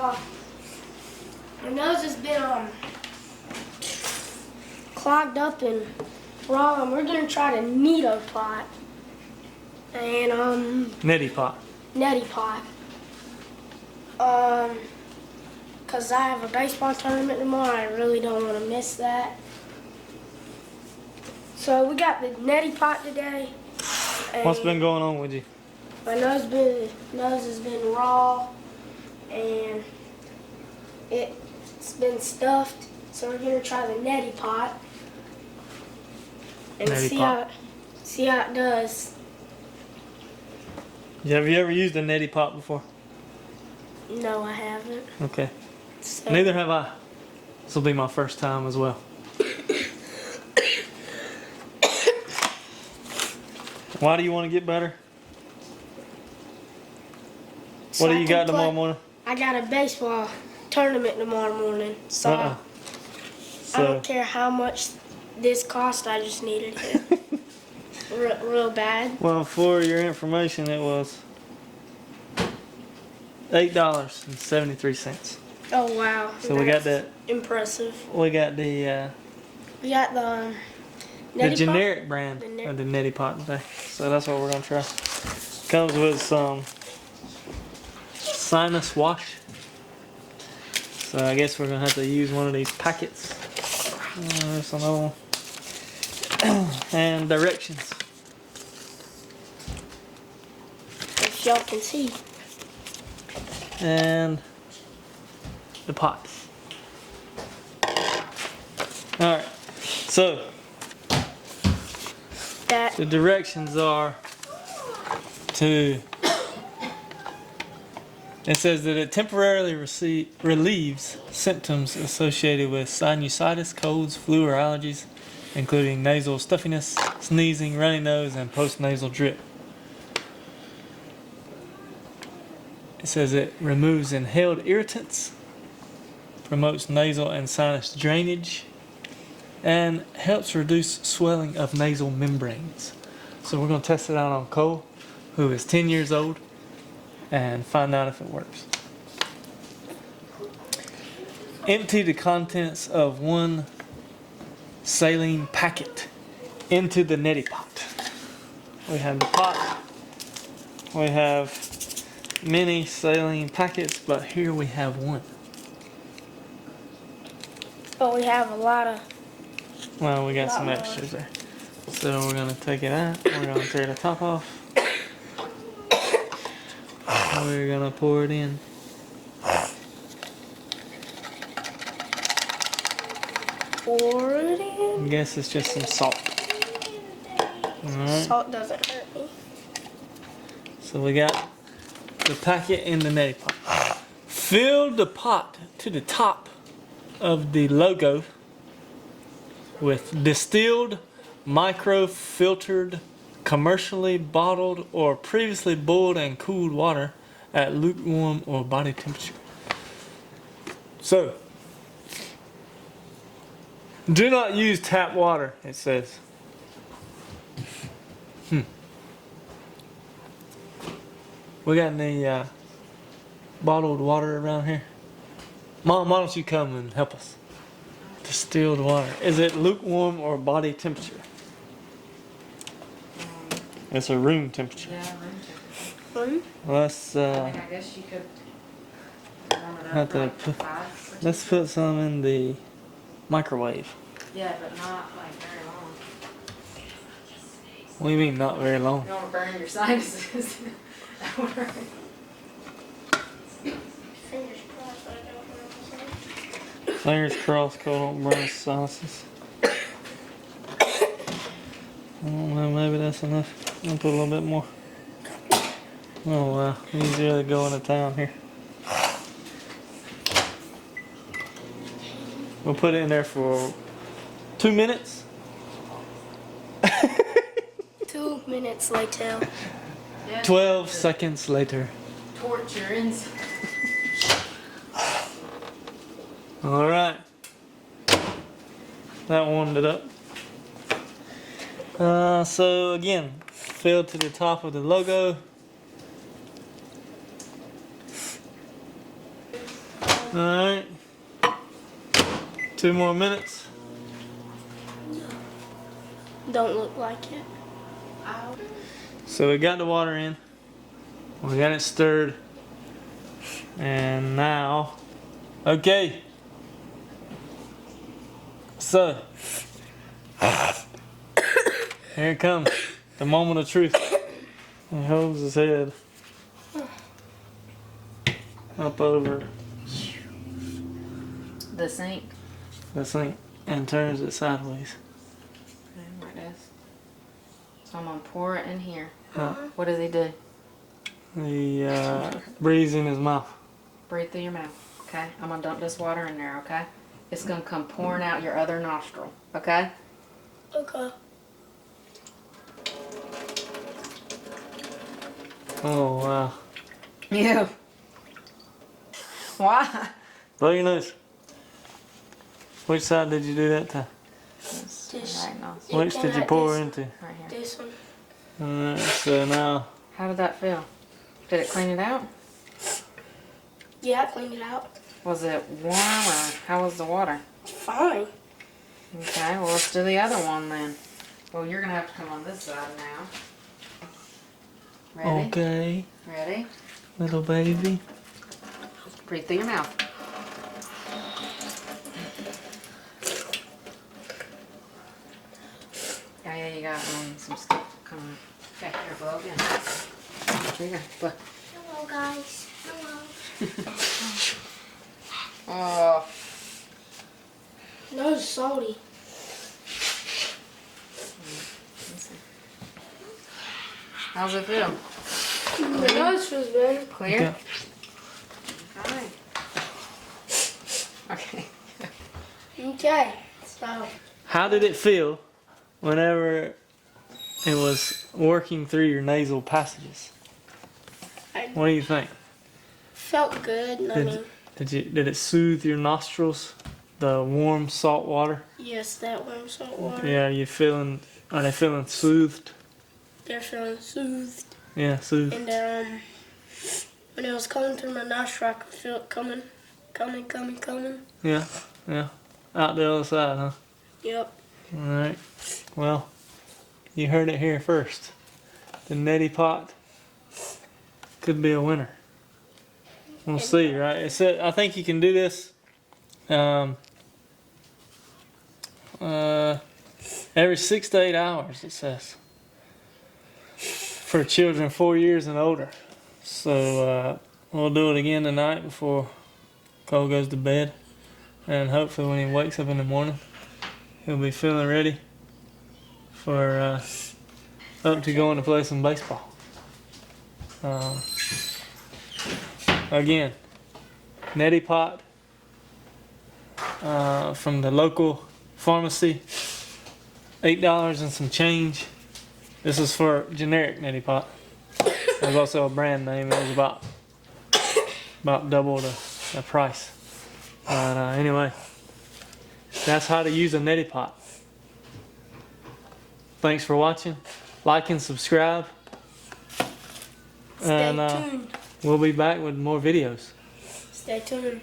my nose has been clogged up and raw, and we're gonna try the Neti pot and Neti pot. Neti pot. Cause I have a baseball tournament tomorrow. I really don't want to miss that. So we got the Neti pot today. What's been going on with you? My nose has been raw, and it's been stuffed. So we're gonna try the Neti pot and see how it does. Have you ever used a Neti pot before? No, I haven't. Okay. So, Neither have I. This will be my first time as well. Why do you want to get better? so What do I you can got tomorrow play- morning? I got a baseball tournament tomorrow morning, so I So don't care how much this cost. I just needed it real bad. well, for your information, it was $8.73. Oh wow! So we got That's that. impressive. We got the We got the Neti pot? generic brand of the Neti pot today. So that's what we're gonna try. Comes with some sinus wash. So I guess we're gonna have to use one of these packets. There's another one. And directions. If y'all can see. And the pot. Alright, so That the directions are to, it says that it temporarily relieves symptoms associated with sinusitis, colds, flu, or allergies, including nasal stuffiness, sneezing, runny nose, and postnasal drip. It says it removes inhaled irritants, promotes nasal and sinus drainage, and helps reduce swelling of nasal membranes. So we're going to test it out on Cole, who is 10 years old, and find out if it works. Empty the contents of one saline packet into the Neti pot. We have the pot. We have many saline packets, but here we have one. but we have a lot of. Well, we got some extras there. So we're going to take it out. We're going to tear the top off. We're going to pour it in. Pour it in. I guess it's just some salt. Alright. Salt doesn't hurt me. So we got the packet in the Neti pot. Fill the pot to the top of the logo with distilled, microfiltered, commercially bottled, or previously boiled and cooled water at lukewarm or body temperature. So, do not use tap water, it says. We got any bottled water around here? Mom, why don't you come and help us? Distilled water. Is it lukewarm or body temperature? It's a room temperature. Yeah, room temperature. Let's I guess you could warm it have up for to like put, 5 or let's something. put some in the microwave. Yeah, but not like very long. What do you mean not very long? You don't want to burn your sinuses. That would hurt. Fingers crossed I don't know. Fingers crossed, Cole don't burn his sinuses. I don't know, maybe that's enough. I'll put a little bit more. Oh wow, he's really going to town here. We'll put it in there for 2 minutes. 2 minutes later. Yeah, 12 seconds later. torture inside. Alright. That warmed it up. So again, fill to the top of the logo. Alright. 2 more minutes. Don't look like it. So we got the water in. We got it stirred. And now, okay. So, here it comes. The moment of truth. He holds his head up over The sink. the sink and turns it sideways. There it is. So I'm gonna pour it in here. Uh, What does he do? he breathes in his mouth. Breathe through your mouth. Okay? I'm gonna dump this water in there, okay? It's gonna come pouring out your other nostril, okay? Okay. Oh wow. You. Why? Blow your nose. Which side did you do that to? This This- right nostril. Which did you pour into? Right here. This one. Alright, so now How did that feel? Did it clean it out? Yeah, I cleaned it out. Was it warm or how was the water? Fine. Okay, well let's do the other one then. Well, you're gonna have to come on this side now. Ready? okay, Ready? little baby. Breathe through your mouth. Yeah, you got some stuff coming. Okay, here, blow again. Here you go, blow. Hello, guys. Hello. Oh, Nose is salty. let's see. How's it feel? The nose feels good. Clear? Okay. Okay. Okay. So, How did it feel whenever it was working through your nasal passages? I What do you think? felt good. I mean, Did it soothe your nostrils? The warm salt water? yes, that warm salt water. Yeah, are they feeling soothed? They're feeling soothed. Yeah, soothed. And when it was coming through my nostril, I could feel it coming. Yeah, yeah. Out the other side, huh? Yep. Alright. Well, you heard it here first. The neti pot could be a winner. We'll see, right? I think you can do this every 6 to 8 hours, it says. For children 4 years and older. So we'll do it again tonight before Cole goes to bed. And hopefully when he wakes up in the morning, he'll be feeling ready for up to going to play some baseball. Again, neti pot from the local pharmacy, $8 and some change. This is for generic neti pot. There's also a brand name. It was about double the price. But anyway, that's how to use a neti pot. Thanks for watching. Like and subscribe. Stay And tuned. we'll be back with more videos. Stay tuned.